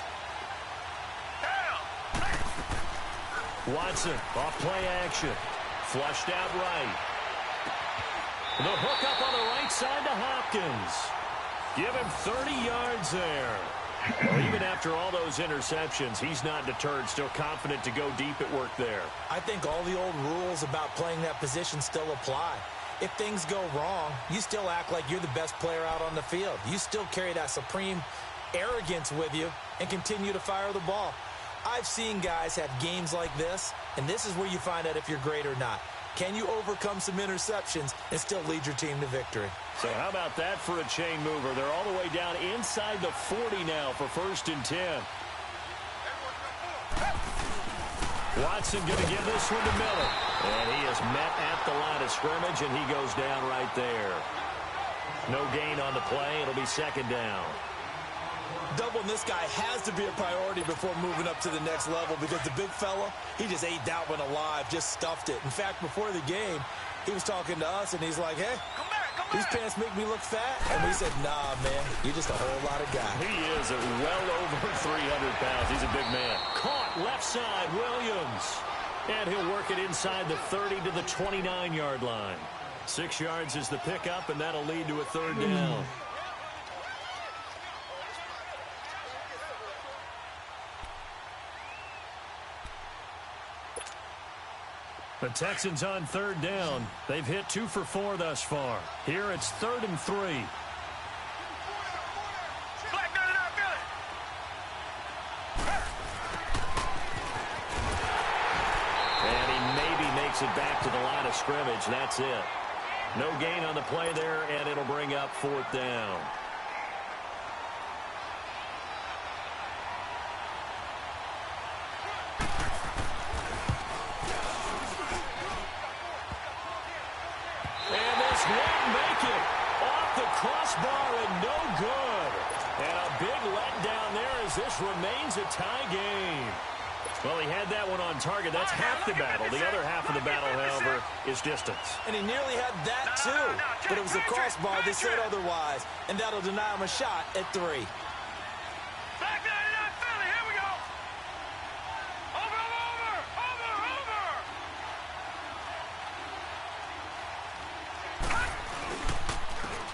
Watson, off play action. Flushed out right. The hook up on the right side to Hopkins. Give him 30 yards there. Well, even after all those interceptions, he's not deterred, still confident to go deep at work there. I think all the old rules about playing that position still apply. If things go wrong, you still act like you're the best player out on the field. You still carry that supreme arrogance with you and continue to fire the ball. I've seen guys have games like this, and this is where you find out if you're great or not. Can you overcome some interceptions and still lead your team to victory? So how about that for a chain mover? They're all the way down inside the 40 now for 1st and 10. Watson going to give this one to Miller. And he is met at the line of scrimmage, and he goes down right there. No gain on the play. It'll be 2nd down. Doubling this guy has to be a priority before moving up to the next level because the big fella, he just ate that one alive, just stuffed it. In fact, before the game, he was talking to us, and he's like, hey, these pants make me look fat. And we said, nah, man, you're just a whole lot of guy. He is at well over 300 pounds. He's a big man. Caught left side, Williams. And he'll work it inside the 30 to the 29-yard line. 6 yards is the pickup, and that'll lead to a 3rd down. The Texans on 3rd down. They've hit 2 for 4 thus far. Here it's 3rd and 3. And he maybe makes it back to the line of scrimmage. That's it. No gain on the play there, and it'll bring up 4th down. Crossbar and no good. And a big letdown there as this remains a tie game. Well, he had that one on target. That's half the battle. The other half of the battle, however, is distance. And he nearly had that, too. But it was a crossbar that said otherwise. And that'll deny him a shot at 3.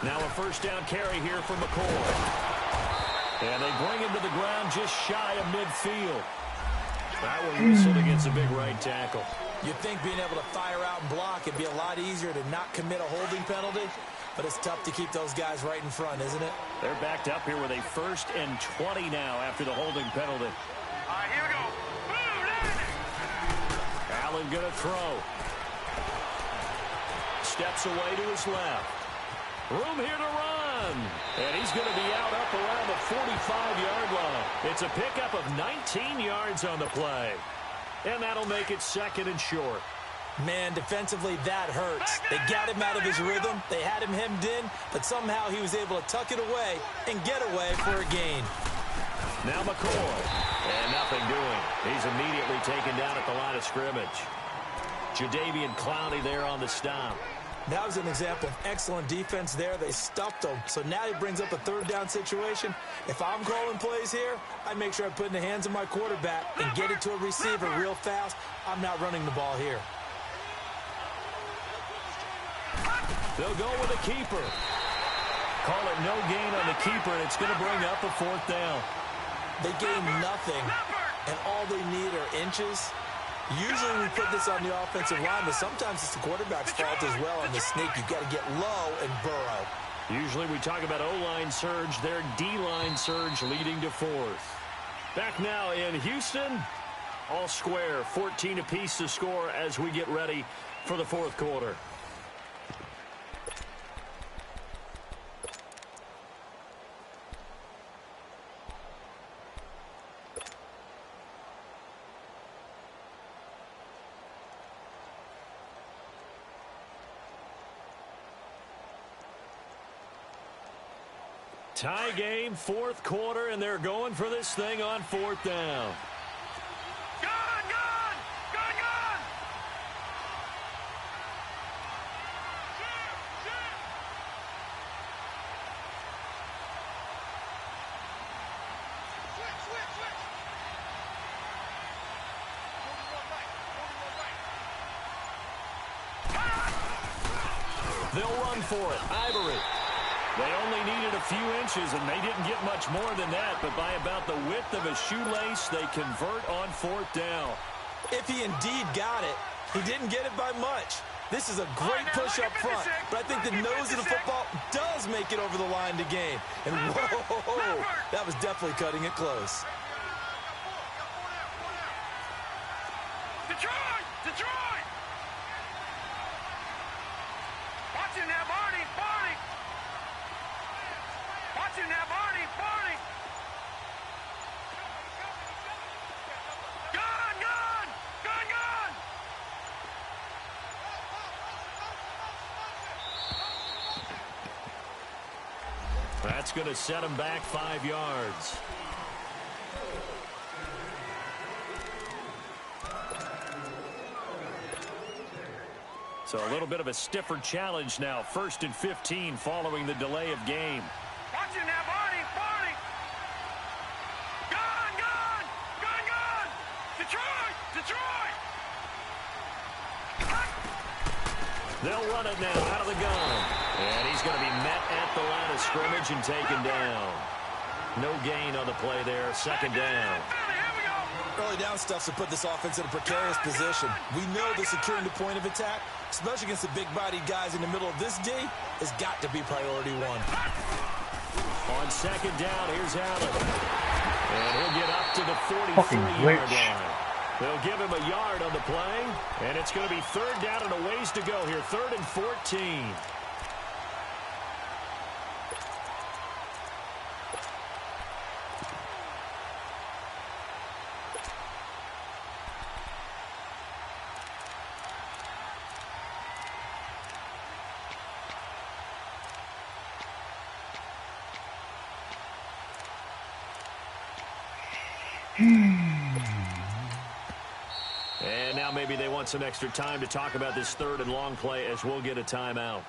Now a 1st down carry here from McCoy. And they bring him to the ground just shy of midfield. That one whistled against a big right tackle. You'd think being able to fire out and block would be a lot easier to not commit a holding penalty, but it's tough to keep those guys right in front, isn't it? They're backed up here with a 1st and 20 now after the holding penalty. All right, here we go. Allen going to throw. Steps away to his left. Room here to run. And he's going to be out up around the 45-yard line. It's a pickup of 19 yards on the play. And that'll make it 2nd and short. Man, defensively, that hurts. They got him out of his rhythm. They had him hemmed in, but somehow he was able to tuck it away and get away for a gain. Now McCoy. And nothing doing. He's immediately taken down at the line of scrimmage. Jadeveon Clowney there on the stop. That was an example of excellent defense there. They stuffed him. So now he brings up a 3rd down situation. If I'm calling plays here, I make sure I put it in the hands of my quarterback and get it to a receiver real fast. I'm not running the ball here. They'll go with a keeper. Call it no gain on the keeper, and it's going to bring up a 4th down. They gain nothing, and all they need are inches. Usually we put this on the offensive line, but sometimes it's the quarterback's fault as well on the sneak. You've got to get low and burrow. Usually we talk about O-line surge, their D-line surge leading to 4th. Back now in Houston, all square, 14 apiece to score as we get ready for the 4th quarter. Tie game, 4th quarter, and they're going for this thing on 4th down. Gun! Switch! They'll run for it. Ivory. They only needed a few inches, and they didn't get much more than that, but by about the width of a shoelace, they convert on 4th down. If he indeed got it, he didn't get it by much. This is a great push up front, but I think the nose of the football does make it over the line to gain. And whoa, that was definitely cutting it close. Detroit! Watch it now, Barney, Barney. Gun, gun, gun, gun. That's going to set him back 5 yards. So a little bit of a stiffer challenge now. 1st and 15 following the delay of game. Watch it now, Barney, Barney. Gun, gun, gun, gun. Detroit, Detroit. They'll run it now out of the gun. And he's going to be met at the line of scrimmage and taken down. No gain on the play there. 2nd down. Early down stuffs to put this offense in a precarious position. We know that securing the point of attack, especially against the big-bodied guys in the middle of this D, has got to be priority 1. On 2nd down, here's Allen. And he'll get up to the 43-yard line. They'll give him a yard on the play, and it's going to be 3rd down and a ways to go here. 3rd and 14. And now maybe they want some extra time to talk about this 3rd and long play as we'll get a timeout.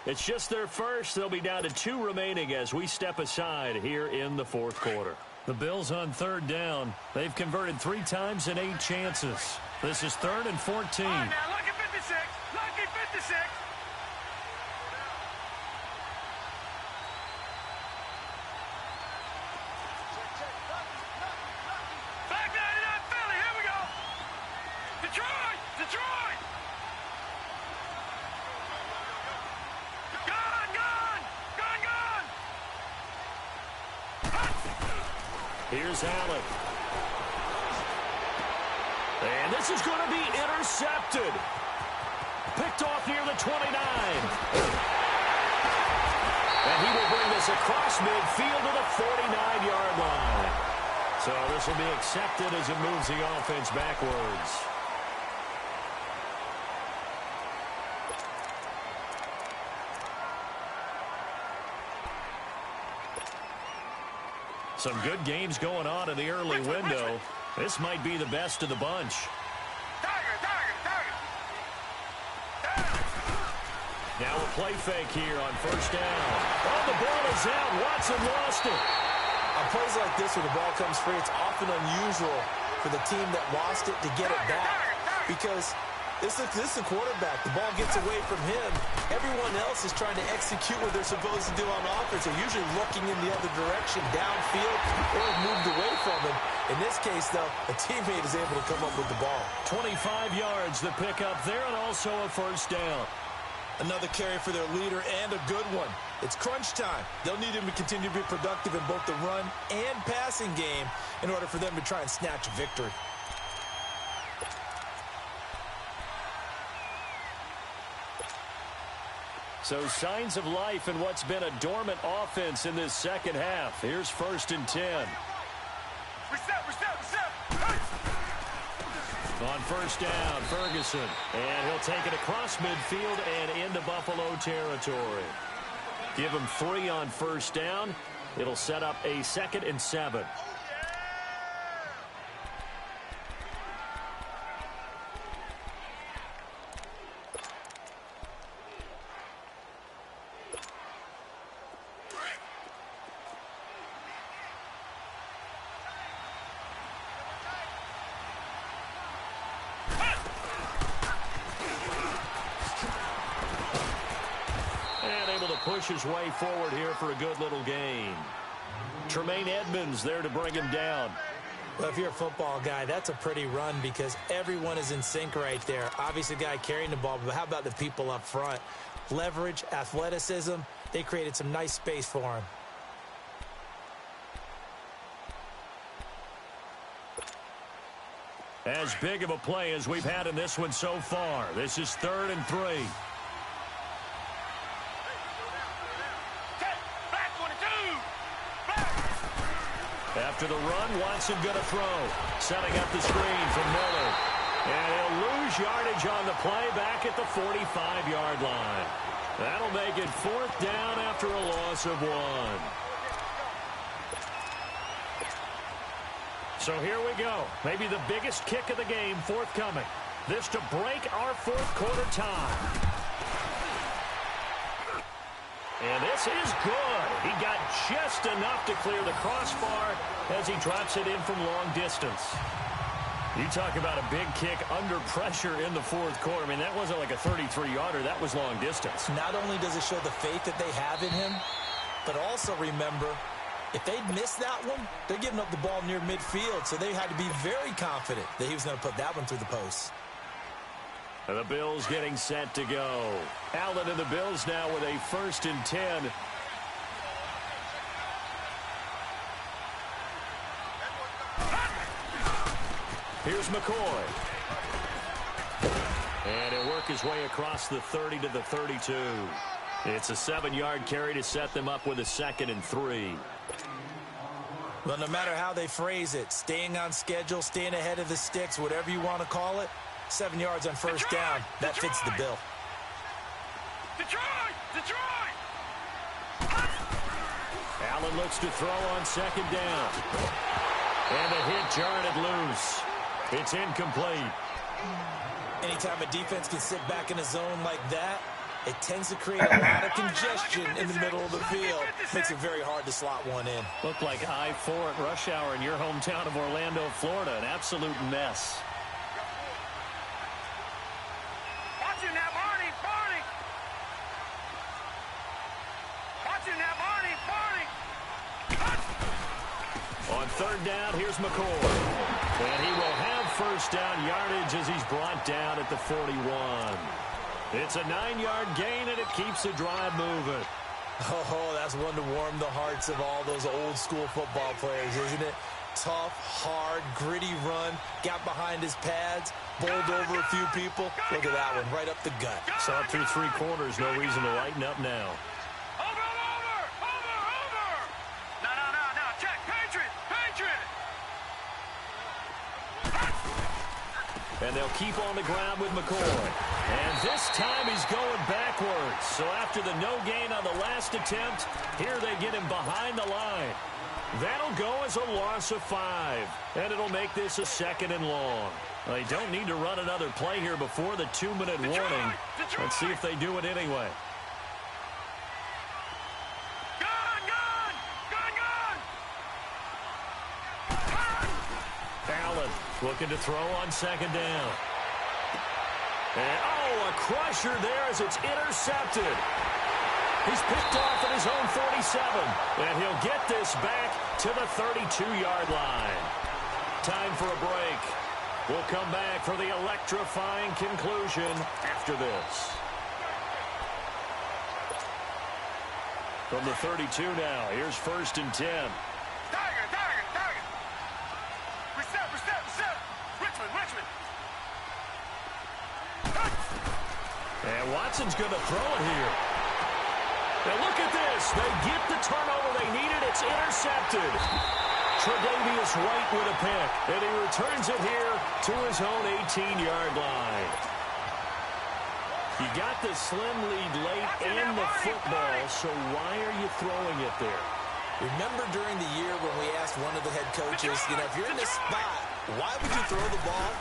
It's just their first. They'll be down to 2 remaining as we step aside here in the 4th quarter. The Bills on 3rd down. They've converted 3 times in 8 chances. This is 3rd and 14. All right, now, lucky 56, lucky 56. Back 99, Philly, here we go. Detroit, Detroit. Gun, gun, gun, gun. Here's Allen. And this is going to be intercepted. Picked off near the 29. And he will bring this across midfield to the 49-yard line. So this will be accepted as it moves the offense backwards. Some good games going on in the early window. This might be the best of the bunch. Tiger, tiger, tiger. Now a play fake here on 1st down. Oh, the ball is out. Watson lost it. On plays like this where the ball comes free, it's often unusual for the team that lost it to get it back. Because this is the quarterback. The ball gets away from him. Everyone else is trying to execute what they're supposed to do on offense. They're usually looking in the other direction, downfield, or moved away from him. In this case, though, a teammate is able to come up with the ball. 25 yards the pickup there, and also a 1st down. Another carry for their leader, and a good one. It's crunch time. They'll need him to continue to be productive in both the run and passing game in order for them to try and snatch a victory. So signs of life in what's been a dormant offense in this 2nd half. Here's 1st and 10. Reset. On 1st down, Ferguson. And he'll take it across midfield and into Buffalo territory. Give him 3 on 1st down. It'll set up a 2nd and 7. Push his way forward here for a good little gain. Tremaine Edmonds there to bring him down. Well, if you're a football guy, that's a pretty run because everyone is in sync right there. Obviously, the guy carrying the ball, but how about the people up front? Leverage, athleticism, they created some nice space for him. As big of a play as we've had in this one so far. This is 3rd and 3. Back 22. After the run, Watson going to throw. Setting up the screen from Miller. And he'll lose yardage on the play back at the 45-yard line. That'll make it 4th down after a loss of 1. So here we go. Maybe the biggest kick of the game forthcoming. This to break our 4th quarter tie. And this is good. He got just enough to clear the crossbar as he drops it in from long distance. You talk about a big kick under pressure in the 4th quarter. I mean, that wasn't like a 33-yarder. That was long distance. Not only does it show the faith that they have in him, but also remember, if they'd missed that one, they're giving up the ball near midfield, so they had to be very confident that he was going to put that one through the post. And the Bills getting set to go. Allen and the Bills now with a 1st and 10. Here's McCoy. And he'll work his way across the 30 to the 32. It's a 7-yard carry to set them up with a 2nd and 3. Well, no matter how they phrase it, staying on schedule, staying ahead of the sticks, whatever you want to call it, 7 yards on 1st down. That fits the bill. Detroit! Allen looks to throw on 2nd down. And the hit jarred it loose. It's incomplete. Anytime a defense can sit back in a zone like that, it tends to create a lot of congestion in the middle of the field. Makes it very hard to slot one in. Looked like I-4 at rush hour in your hometown of Orlando, Florida. An absolute mess. Watch it now, Barney! Watch it now, Barney! On 3rd down, here's McCoy. And he will have 1st down yardage as he's brought down at the 41. It's a 9-yard gain, and it keeps the drive moving. Oh, that's one to warm the hearts of all those old-school football players, isn't it? Tough, hard, gritty run, got behind his pads, bowled over a few people. Look at that one, right up the gut. Saw it through 3 quarters, no reason to lighten up now. Over! No, check, Patriot! And they'll keep on the ground with McCoy. And this time he's going backwards. So after the no gain on the last attempt, here they get him behind the line. That'll go as a loss of 5. And it'll make this a 2nd and long. They don't need to run another play here before the 2-minute warning. Let's see if they do it anyway. Allen looking to throw on 2nd down. And, a crusher there as it's intercepted. He's picked off at his own 47. And he'll get this back to the 32-yard line. Time for a break. We'll come back for the electrifying conclusion after this. From the 32 now, here's 1st and 10. Tiger! Reset! Richmond! And Watson's going to throw it here. Now look at this. They get the turnover they needed. It's intercepted. Tre'Davious White with a pick. And he returns it here to his own 18-yard line. You got the slim lead late in the football, so why are you throwing it there? Remember during the year when we asked one of the head coaches, if you're in this spot, why would you throw the ball?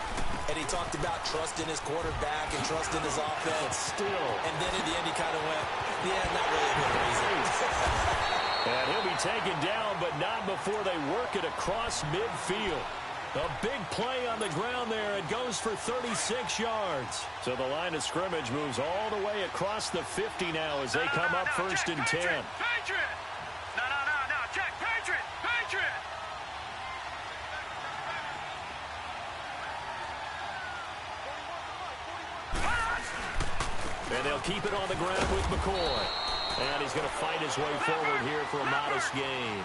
And he talked about trust in his quarterback and trust in his offense. Still. And then in the end, he kind of went, yeah, not really a good reason. And he'll be taken down, but not before they work it across midfield. A big play on the ground there. It goes for 36 yards. So the line of scrimmage moves all the way across the 50 now as they come up 1st and 10. Patriot! No, check, Patriot! And they'll keep it on the ground with McCoy. And he's going to fight his way forward here for a modest gain.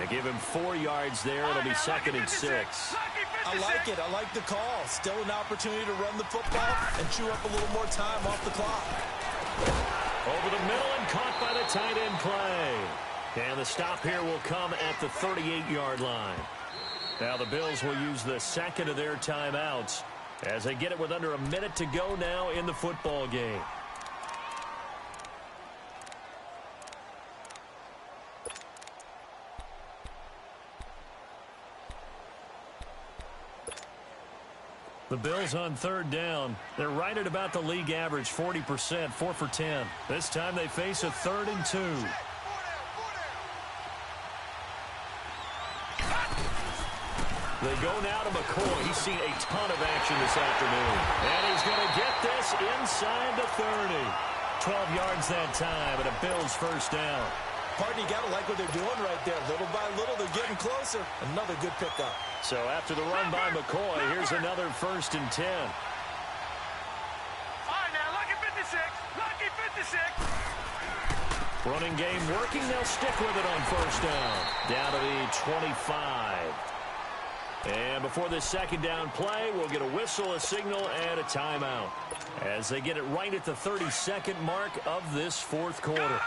Yeah, give him 4 yards there. It'll be 2nd and 6. I like it. I like the call. Still an opportunity to run the football and chew up a little more time off the clock. Over the middle and caught by the tight end play. And the stop here will come at the 38-yard line. Now the Bills will use the second of their timeouts as they get it with under a minute to go now in the football game. The Bills on third down. They're right at about the league average, 40%, 4 for 10. This time they face a 3rd and 2. They go now to McCoy. He's seen a ton of action this afternoon. And he's going to get this inside the 30. 12 yards that time and a Bills first down. Partner, you got to like what they're doing right there. Little by little, they're getting closer. Another good pickup. So after the run by McCoy, here's another 1st and 10. All right, now, lucky 56. Lucky 56. Running game working. They'll stick with it on first down. Down to the 25. And before this second down play, we'll get a whistle, a signal, and a timeout as they get it right at the 32nd mark of this fourth quarter. Gone!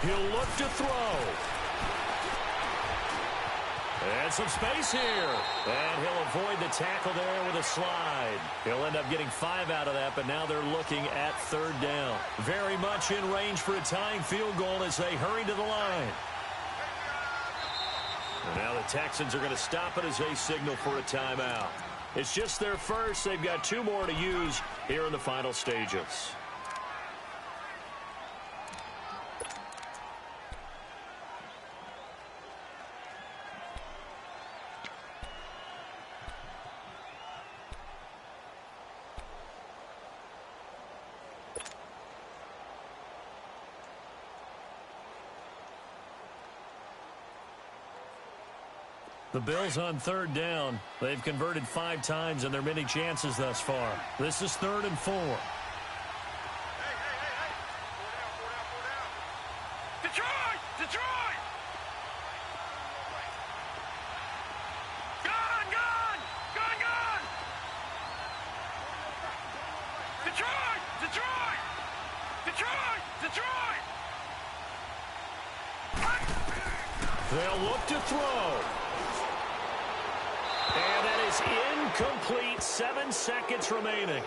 He'll look to throw. And some space here. And he'll avoid the tackle there with a slide. He'll end up getting 5 out of that, but now they're looking at 3rd down. Very much in range for a tying field goal as they hurry to the line. And now the Texans are going to stop it as they signal for a timeout. It's just their first. They've got 2 more to use here in the final stages. The Bills on 3rd down. They've converted 5 times in their many chances thus far. This is 3rd and 4. Detroit! Detroit! Gone! Gone! Gone! Gone! Detroit! Detroit! Detroit! Detroit! They'll look to throw. And that is incomplete. 7 seconds remaining.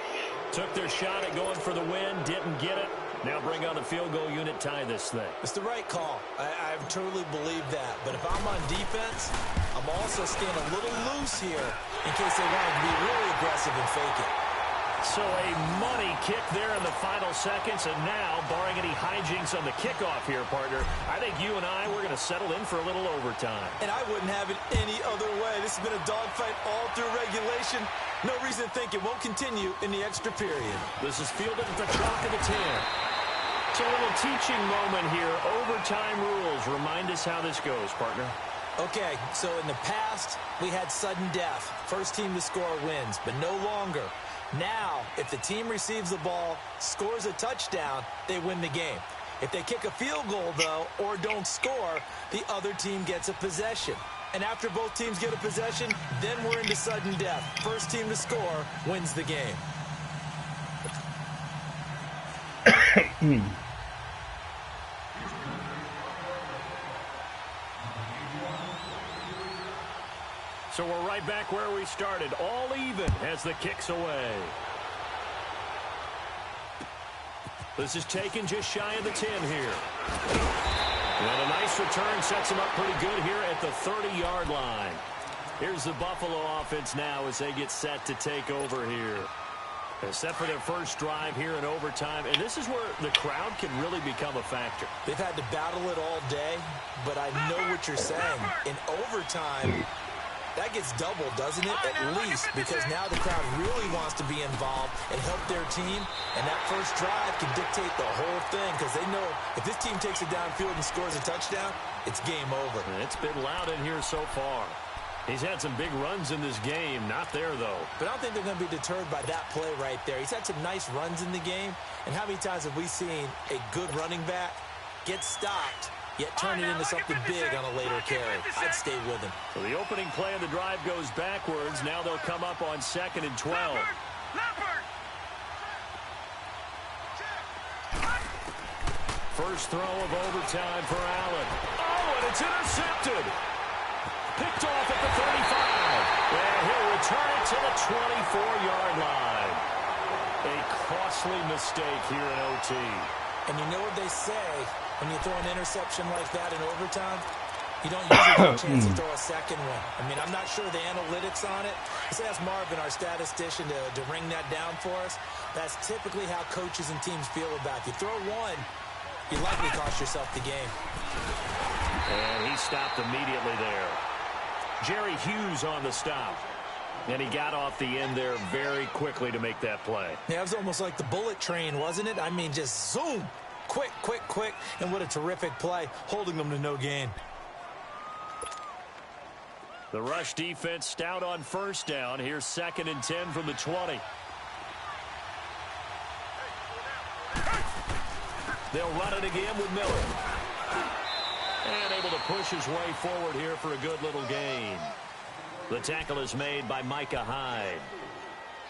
Took their shot at going for the win. Didn't get it. Now bring on the field goal unit, tie this thing. It's the right call. I truly believe that. But if I'm on defense, I'm also staying a little loose here in case they wanted to be really aggressive and fake it. So a money kick there in the final seconds. And now, barring any hijinks on the kickoff here, partner, I think you and we're going to settle in for a little overtime. And I wouldn't have it any other way. This has been a dogfight all through regulation. No reason to think it won't continue in the extra period. This is fielded at the chalk of the 10. It's a little teaching moment here. Overtime rules. Remind us how this goes, partner. Okay, so in the past, we had sudden death. First team to score wins, but no longer. Now, if the team receives the ball, scores a touchdown, they win the game. If they kick a field goal, though, or don't score, the other team gets a possession. And after both teams get a possession, then we're into sudden death. First team to score wins the game. So we're right back where we started, all even as the kick's away. This is taken just shy of the 10 here. And a nice return sets them up pretty good here at the 30-yard line. Here's the Buffalo offense now as they get set to take over here. They're set for their first drive here in overtime, and this is where the crowd can really become a factor. They've had to battle it all day, but I know what you're saying. In overtime, that gets doubled, doesn't it? At least, because now the crowd really wants to be involved and help their team, and that first drive can dictate the whole thing because they know if this team takes it downfield and scores a touchdown, it's game over. And it's been loud in here so far. He's had some big runs in this game. Not there, though. But I don't think they're going to be deterred by that play right there. He's had some nice runs in the game. And how many times have we seen a good running back get stopped, yet turn it into something big on a later carry? I'd stay with him. So the opening play of the drive goes backwards. Now they'll come up on 2nd and 12. First throw of overtime for Allen. Oh, and it's intercepted. Picked off at the 35. And he'll return it to the 24-yard line. A costly mistake here in OT. And you know what they say, when you throw an interception like that in overtime, you don't usually get a chance to throw a second one. I mean, I'm not sure the analytics on it. Let's ask Marvin, our statistician, to ring that down for us. That's typically how coaches and teams feel about you. Throw one, you likely cost yourself the game. And he stopped immediately there. Jerry Hughes on the stop. And he got off the end there very quickly to make that play. Yeah, it was almost like the bullet train, wasn't it? I mean, just zoom. Quick, quick, quick. And what a terrific play, holding them to no gain. The rush defense stout on first down. Here's 2nd and 10 from the 20. They'll run it again with Miller. And able to push his way forward here for a good little gain. The tackle is made by Micah Hyde.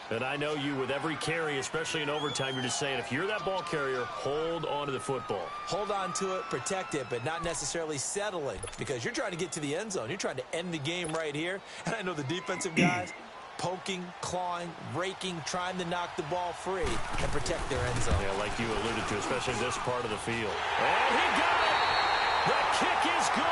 And I know you, with every carry, especially in overtime, you're just saying, if you're that ball carrier, hold on to the football. Hold on to it, protect it, but not necessarily settling, because you're trying to get to the end zone. You're trying to end the game right here. And I know the defensive guys poking, clawing, raking, trying to knock the ball free and protect their end zone. Yeah, like you alluded to, especially this part of the field. And he got it! The kick is good!